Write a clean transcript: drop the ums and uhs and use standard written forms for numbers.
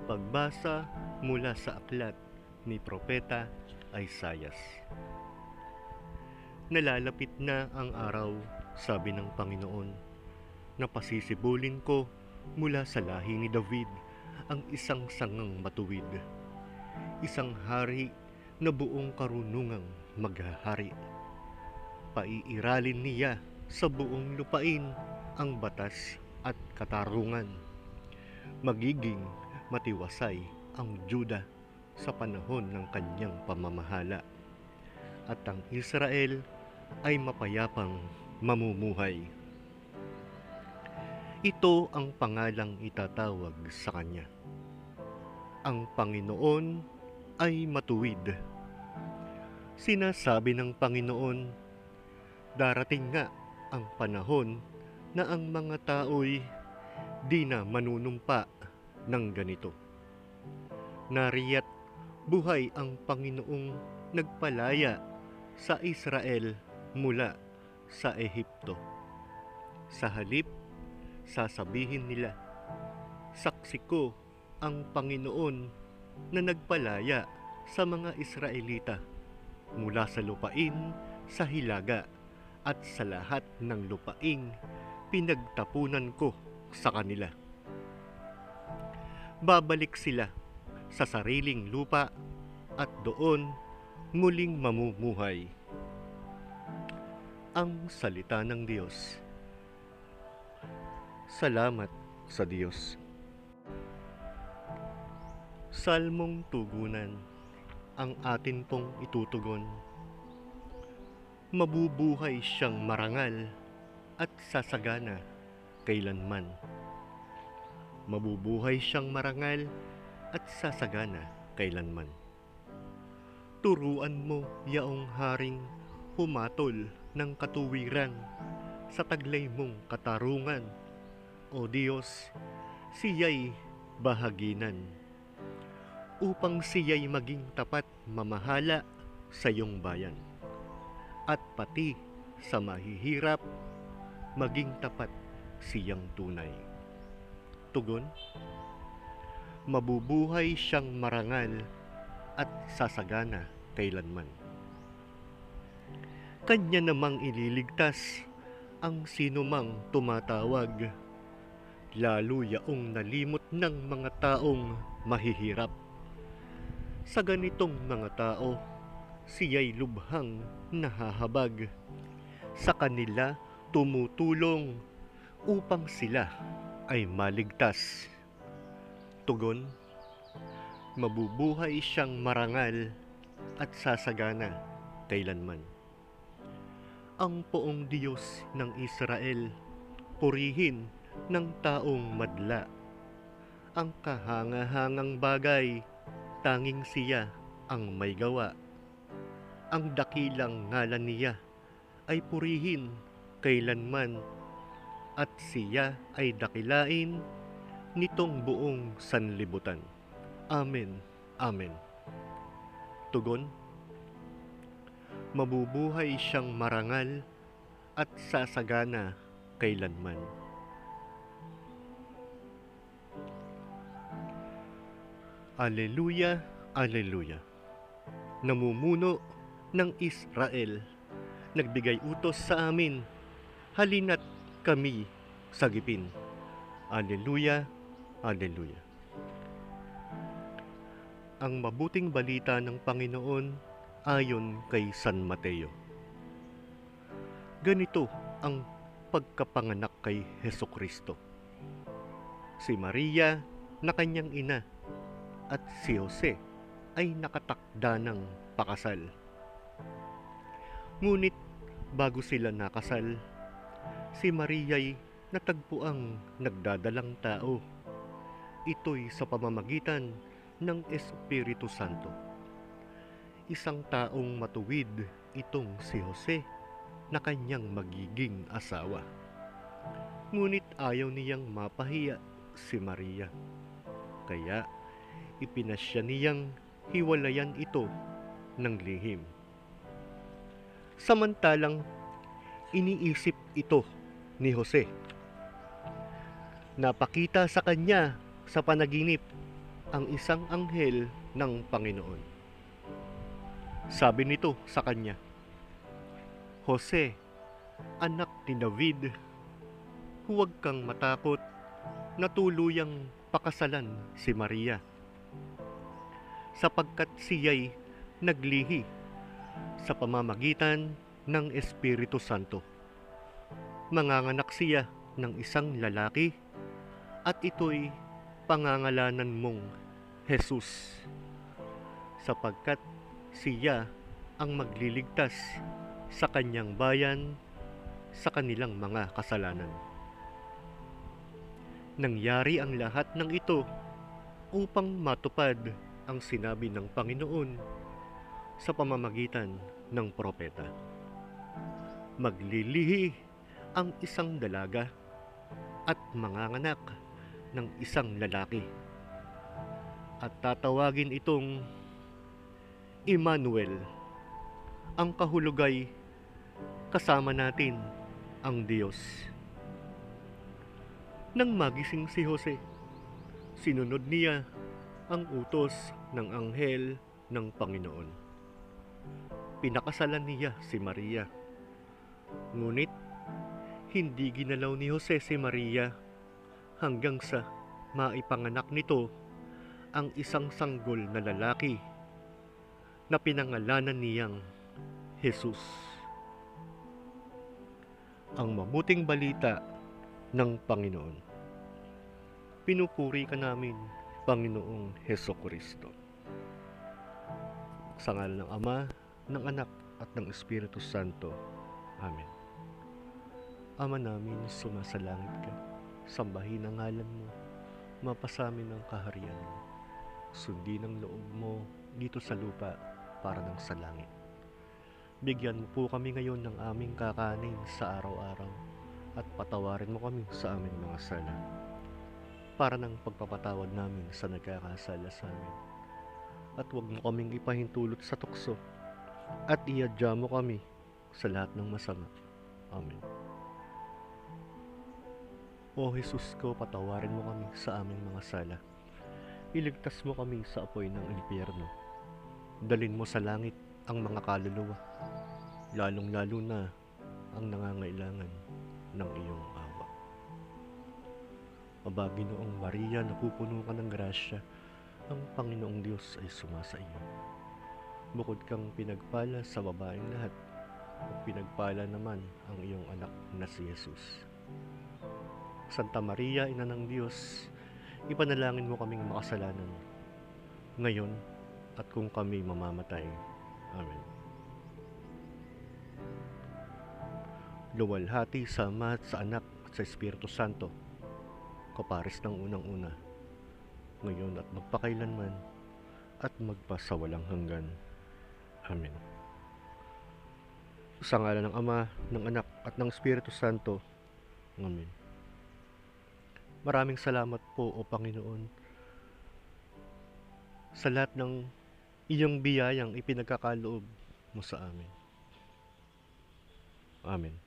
Pagbasa mula sa aklat ni Propeta Isaias. Nalalapit na ang araw, sabi ng Panginoon, na pasisibulin ko mula sa lahi ni David ang isang sangang matuwid, isang hari na buong karunungang maghahari. Paiiralin niya sa buong lupain ang batas at katarungan. Magiging matiwasay ang Juda sa panahon ng kanyang pamamahala, at ang Israel ay mapayapang mamumuhay. Ito ang pangalang itatawag sa kanya: ang Panginoon ay matuwid. Sinasabi ng Panginoon, darating nga ang panahon na ang mga tao'y di na manunumpa ng ganito. Nariya't buhay ang Panginoong nagpalaya sa Israel mula sa Ehipto. Sa halip, sasabihin nila, saksi ko ang Panginoon na nagpalaya sa mga Israelita mula sa lupain sa hilaga at sa lahat ng lupaing pinagtapunan ko sa kanila. Babalik sila sa sariling lupa at doon muling mamumuhay. Ang salita ng Diyos. Salamat sa Diyos. Salmong tugunan ang atin pong itutugon. Mabubuhay siyang marangal at sasagana kailanman. Mabubuhay siyang marangal at sasagana kailanman. Turuan mo yaong haring humatol ng katuwiran sa taglay mong katarungan. O Diyos, siya'y bahaginan, upang siya'y maging tapat mamahala sa iyong bayan, at pati sa mahihirap maging tapat siyang tunay. Tugon, mabubuhay siyang marangal at sasagana kailanman. Kanya namang ililigtas ang sinumang tumatawag, lalo yaong nalimot ng mga taong mahihirap. Sa ganitong mga tao, siya'y lubhang nahahabag. Sa kanila tumutulong upang sila ay maligtas. Tugon, mabubuhay siyang marangal at sasagana kailanman. Ang poong Diyos ng Israel, purihin ng taong madla. Ang kahangahangang bagay, tanging siya ang may gawa. Ang dakilang ngalan niya ay purihin kailanman, at siya ay dakilain nitong buong sanlibutan. Amen. Amen. Tugon, mabubuhay siyang marangal at sasagana kailanman. Aleluya, aleluya. Namumuno ng Israel, nagbigay utos sa amin, halina't kami sagipin. Aleluya, aleluya. Ang mabuting balita ng Panginoon ayon kay San Mateo. Ganito ang pagkapanganak kay Hesukristo. Si Maria na kanyang ina at si Jose ay nakatakda ng pakasal. Ngunit bago sila nakasal, si Maria'y natagpuang nagdadalang tao. Ito'y sa pamamagitan ng Espiritu Santo. Isang taong matuwid itong si Jose na kanyang magiging asawa. Ngunit ayaw niyang mapahiya si Maria. Kaya ipinasya niyang hiwalayan ito ng lihim. Samantalang iniisip ito ni Jose. Napakita sa kanya sa panaginip ang isang anghel ng Panginoon. Sabi nito sa kanya, Jose, anak ni David, huwag kang matakot na tuluyang pakasalan si Maria, sapagkat siya'y naglihi sa pamamagitan ng Espiritu Santo. Manganganak siya ng isang lalaki at ito'y pangangalanan mong Jesus, sapagkat siya ang magliligtas sa kanyang bayan sa kanilang mga kasalanan. Nangyari ang lahat ng ito upang matupad ang sinabi ng Panginoon sa pamamagitan ng propeta. Maglilihi ang isang dalaga at manganganak ng isang lalaki, at tatawagin itong Emmanuel. Ang kahulugay, kasama natin ang Diyos. Nang magising si Jose, sinunod niya ang utos ng anghel ng Panginoon. Pinakasalan niya si Maria. Ngunit hindi ginalaw ni Jose si Maria hanggang sa maipanganak nito ang isang sanggol na lalaki na pinangalanan niyang Jesus. Ang mabuting balita ng Panginoon. Pinupuri ka namin, Panginoong Hesukristo. Sa ngalan ng Ama, ng Anak, at ng Espiritu Santo. Amen. Ama namin, sumasalangit ka. Sambahin ang ngalan mo. Mapasamin ang kaharian mo. Sundin ang loob mo dito sa lupa para ng sa langit. Bigyan mo po kami ngayon ng aming kakanin sa araw-araw at patawarin mo kami sa aming mga sala para ng pagpapatawad namin sa nagkakasala sa amin. At huwag mo kaming ipahintulot sa tukso at iadya mo kami sa lahat ng masama. Amen. O Jesus ko, patawarin mo kami sa aming mga sala. Iligtas mo kami sa apoy ng impyerno. Dalin mo sa langit ang mga kaluluwa, lalong-lalo na ang nangangailangan ng iyong awa. Aba, Ginoong Maria, napupuno ka ng grasya, ang Panginoong Diyos ay sumasa iyo. Bukod kang pinagpala sa babaeng lahat, at pinagpala naman ang iyong anak na si Jesus. Santa Maria, Ina ng Diyos, ipanalangin mo kaming makasalanan, ngayon at kung kami mamamatay. Amen. Luwalhati sa Ama at sa Anak at sa Espiritu Santo, kapares ng unang-una, ngayon at magpakailanman, at magpasawalang hanggan. Amen. Sa ngalan ng Ama, ng Anak, at ng Espiritu Santo. Amen. Maraming salamat po, O Panginoon, sa lahat ng iyong biyayang ipinagkakaloob mo sa amin. Amen.